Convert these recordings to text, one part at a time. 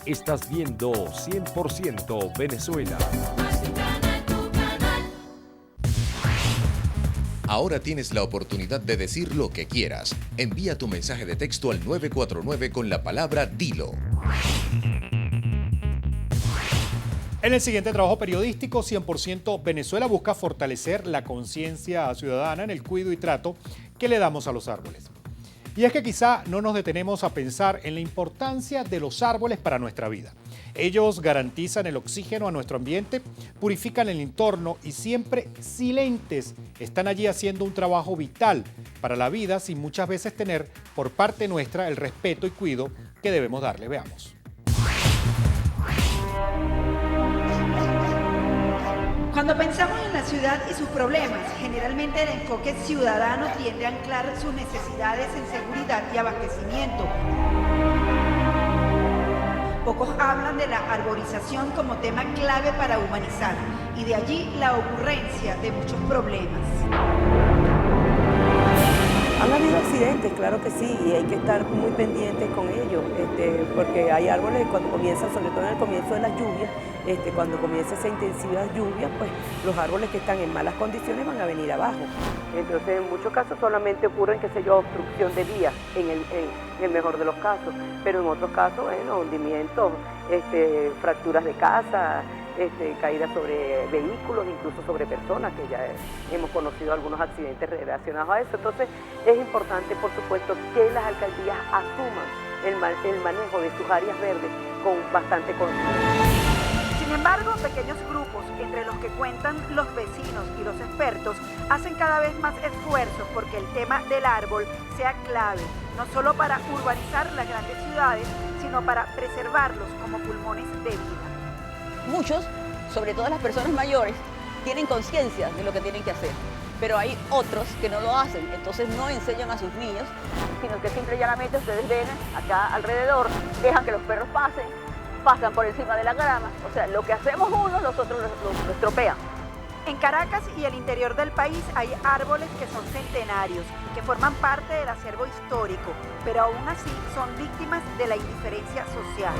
Estás viendo 100% Venezuela. Ahora tienes la oportunidad de decir lo que quieras. Envía tu mensaje de texto al 949 con la palabra Dilo. En el siguiente trabajo periodístico, 100% Venezuela busca fortalecer la conciencia ciudadana en el cuidado y trato que le damos a los árboles. Y es que quizá no nos detenemos a pensar en la importancia de los árboles para nuestra vida. Ellos garantizan el oxígeno a nuestro ambiente, purifican el entorno y siempre silentes están allí haciendo un trabajo vital para la vida sin muchas veces tener por parte nuestra el respeto y cuidado que debemos darle. Veamos. Cuando pensamos en la ciudad y sus problemas, generalmente el enfoque ciudadano tiende a anclar sus necesidades en seguridad y abastecimiento. Pocos hablan de la arborización como tema clave para humanizar, y de allí la ocurrencia de muchos problemas. Han habido accidentes, claro que sí, y hay que estar muy pendientes con ellos, porque hay árboles cuando comienzan, sobre todo en el comienzo de las lluvias, cuando comienza esa intensidad lluvia, pues los árboles que están en malas condiciones van a venir abajo. Entonces, en muchos casos solamente ocurren, obstrucción de vías, en el mejor de los casos, pero en otros casos, hundimientos, fracturas de casa, caídas sobre vehículos, incluso sobre personas, que ya hemos conocido algunos accidentes relacionados a eso. Entonces, es importante, por supuesto, que las alcaldías asuman el manejo de sus áreas verdes con bastante conciencia. Sin embargo, pequeños grupos, entre los que cuentan los vecinos y los expertos, hacen cada vez más esfuerzos porque el tema del árbol sea clave, no solo para urbanizar las grandes ciudades, sino para preservarlos como pulmones de vida. Muchos, sobre todo las personas mayores, tienen conciencia de lo que tienen que hacer, pero hay otros que no lo hacen, entonces no enseñan a sus niños, sino que simple y llanamente ustedes ven acá alrededor, dejan que los perros pasan por encima de la grama, o sea, lo que hacemos unos, los otros lo estropean. En Caracas y el interior del país hay árboles que son centenarios, que forman parte del acervo histórico, pero aún así son víctimas de la indiferencia social.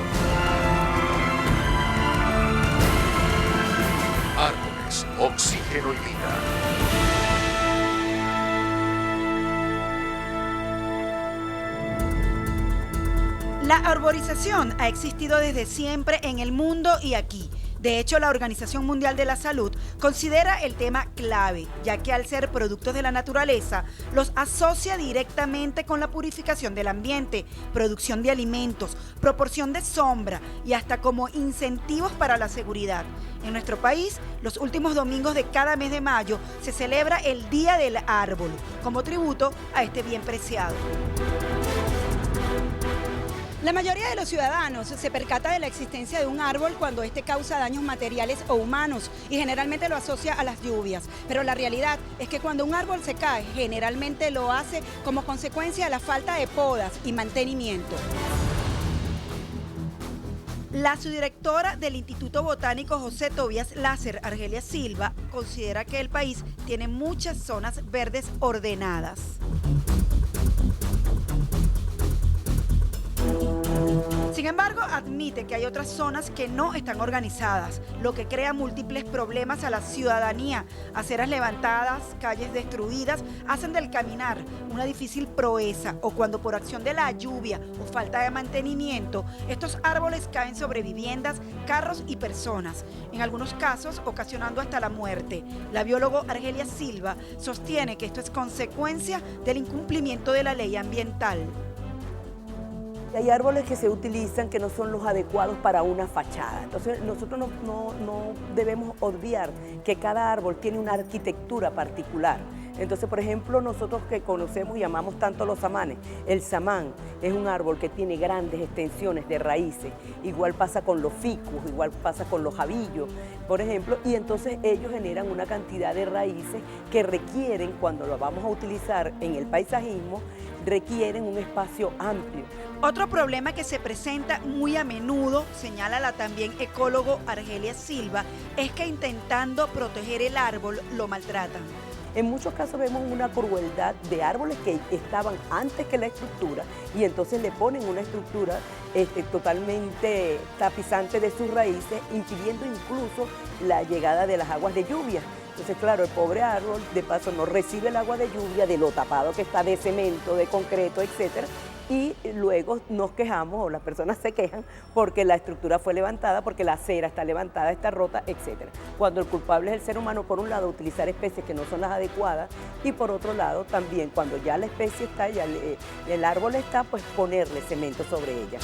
Árboles, oxígeno y vida. La arborización ha existido desde siempre en el mundo y aquí. De hecho, la Organización Mundial de la Salud considera el tema clave, ya que al ser productos de la naturaleza, los asocia directamente con la purificación del ambiente, producción de alimentos, proporción de sombra y hasta como incentivos para la seguridad. En nuestro país, los últimos domingos de cada mes de mayo se celebra el Día del Árbol, como tributo a este bien preciado. La mayoría de los ciudadanos se percata de la existencia de un árbol cuando este causa daños materiales o humanos y generalmente lo asocia a las lluvias. Pero la realidad es que cuando un árbol se cae, generalmente lo hace como consecuencia de la falta de podas y mantenimiento. La subdirectora del Instituto Botánico José Tobias Láser, Argelia Silva, considera que el país tiene muchas zonas verdes ordenadas. Sin embargo, admite que hay otras zonas que no están organizadas, lo que crea múltiples problemas a la ciudadanía. Aceras levantadas, calles destruidas, hacen del caminar una difícil proeza, o cuando por acción de la lluvia o falta de mantenimiento, estos árboles caen sobre viviendas, carros y personas, en algunos casos ocasionando hasta la muerte. La bióloga Argelia Silva sostiene que esto es consecuencia del incumplimiento de la ley ambiental. Hay árboles que se utilizan que no son los adecuados para una fachada. Entonces nosotros no debemos obviar que cada árbol tiene una arquitectura particular. Entonces, por ejemplo, nosotros que conocemos y amamos tanto los samanes, el samán es un árbol que tiene grandes extensiones de raíces. Igual pasa con los ficus, igual pasa con los jabillos, por ejemplo, y entonces ellos generan una cantidad de raíces que requieren, cuando lo vamos a utilizar en el paisajismo, requieren un espacio amplio. Otro problema que se presenta muy a menudo, señala la también ecólogo Argelia Silva, es que intentando proteger el árbol lo maltratan. En muchos casos vemos una crueldad de árboles que estaban antes que la estructura y entonces le ponen una estructura totalmente tapizante de sus raíces, impidiendo incluso la llegada de las aguas de lluvia. Entonces, claro, el pobre árbol de paso no recibe el agua de lluvia de lo tapado que está de cemento, de concreto, etcétera, y luego nos quejamos, o las personas se quejan, porque la estructura fue levantada, porque la acera está levantada, está rota, etcétera. Cuando el culpable es el ser humano, por un lado, utilizar especies que no son las adecuadas, y por otro lado, también, cuando ya la especie está, ya el árbol está, pues ponerle cemento sobre ella.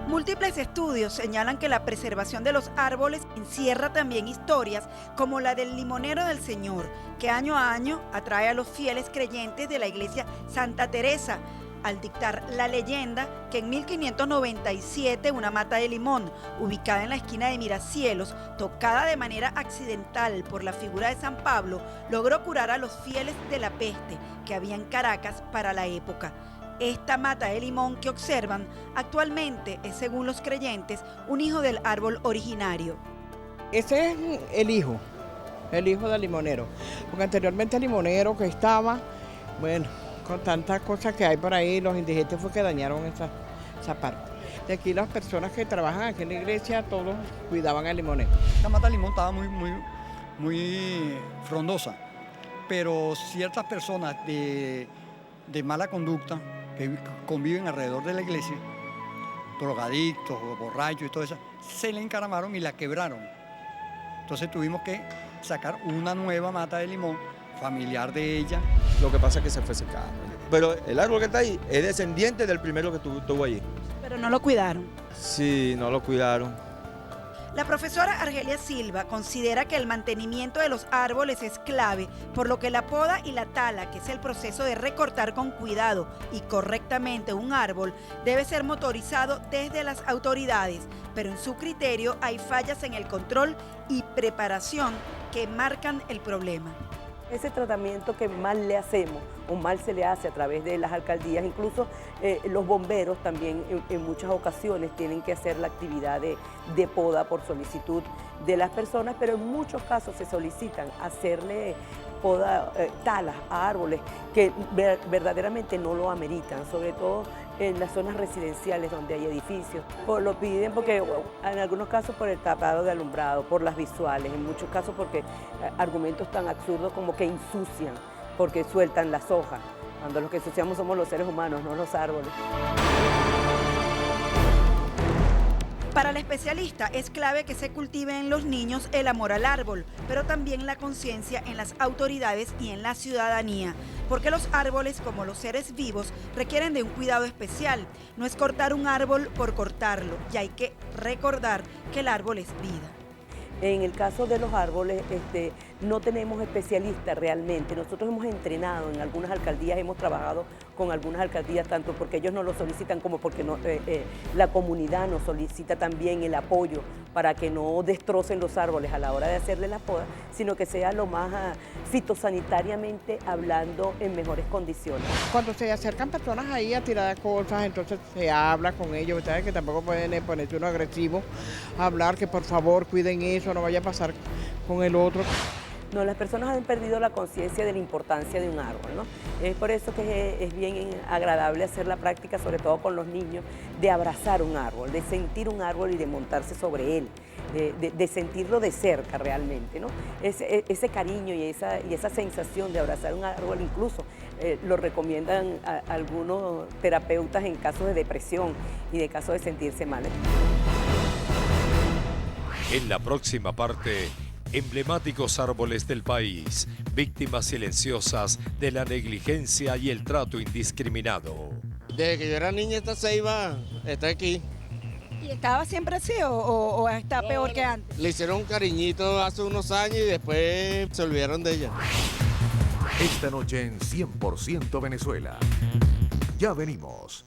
Múltiples estudios señalan que la preservación de los árboles encierra también historias como la del limonero del Señor, que año a año atrae a los fieles creyentes de la iglesia Santa Teresa, al dictar la leyenda que en 1597 una mata de limón, ubicada en la esquina de Miracielos, tocada de manera accidental por la figura de San Pablo, logró curar a los fieles de la peste que había en Caracas para la época. Esta mata de limón que observan actualmente es, según los creyentes, un hijo del árbol originario. Ese es el hijo del limonero, porque anteriormente el limonero que estaba, bueno, con tantas cosas que hay por ahí, los indigentes fue que dañaron esa parte. De aquí las personas que trabajan aquí en la iglesia, todos cuidaban el limonero. La mata de limón estaba muy frondosa, pero ciertas personas de mala conducta que conviven alrededor de la iglesia, drogadictos, borrachos y todo eso, se le encaramaron y la quebraron. Entonces tuvimos que sacar una nueva mata de limón familiar de ella. Lo que pasa es que se fue secando. Pero el árbol que está ahí es descendiente del primero que tuvo allí. Pero no lo cuidaron. Sí, no lo cuidaron. La profesora Argelia Silva considera que el mantenimiento de los árboles es clave, por lo que la poda y la tala, que es el proceso de recortar con cuidado y correctamente un árbol, debe ser motorizado desde las autoridades, pero en su criterio hay fallas en el control y preparación que marcan el problema. Ese tratamiento que mal le hacemos o mal se le hace a través de las alcaldías, incluso los bomberos también en muchas ocasiones tienen que hacer la actividad de poda por solicitud de las personas, pero en muchos casos se solicitan hacerle poda, talas a árboles que verdaderamente no lo ameritan, sobre todo en las zonas residenciales donde hay edificios. Lo piden porque en algunos casos por el tapado de alumbrado, por las visuales, en muchos casos porque argumentos tan absurdos como que ensucian, porque sueltan las hojas, cuando los que ensuciamos somos los seres humanos, no los árboles. Para la especialista es clave que se cultive en los niños el amor al árbol, pero también la conciencia en las autoridades y en la ciudadanía, porque los árboles, como los seres vivos, requieren de un cuidado especial. No es cortar un árbol por cortarlo, y hay que recordar que el árbol es vida. En el caso de los árboles, no tenemos especialistas realmente. Nosotros hemos entrenado en algunas alcaldías, hemos trabajado con algunas alcaldías, tanto porque ellos nos lo solicitan como porque la comunidad nos solicita también el apoyo para que no destrocen los árboles a la hora de hacerle la poda, sino que sea lo más fitosanitariamente hablando en mejores condiciones. Cuando se acercan personas ahí a tirar cosas, entonces se habla con ellos, ustedes que tampoco pueden ponerse uno agresivo, hablar que por favor cuiden eso, no vaya a pasar con el otro. No, las personas han perdido la conciencia de la importancia de un árbol, ¿no? Es por eso que es bien agradable hacer la práctica, sobre todo con los niños, de abrazar un árbol, de sentir un árbol y de montarse sobre él, de sentirlo de cerca realmente, ¿no? Ese cariño y esa sensación de abrazar un árbol, incluso lo recomiendan algunos terapeutas en casos de depresión y de casos de sentirse mal. En la próxima parte, emblemáticos árboles del país, víctimas silenciosas de la negligencia y el trato indiscriminado. Desde que yo era niña esta ceiba está aquí. ¿Y estaba siempre así o está peor que antes? Le hicieron un cariñito hace unos años y después se olvidaron de ella. Esta noche en 100% Venezuela. Ya venimos.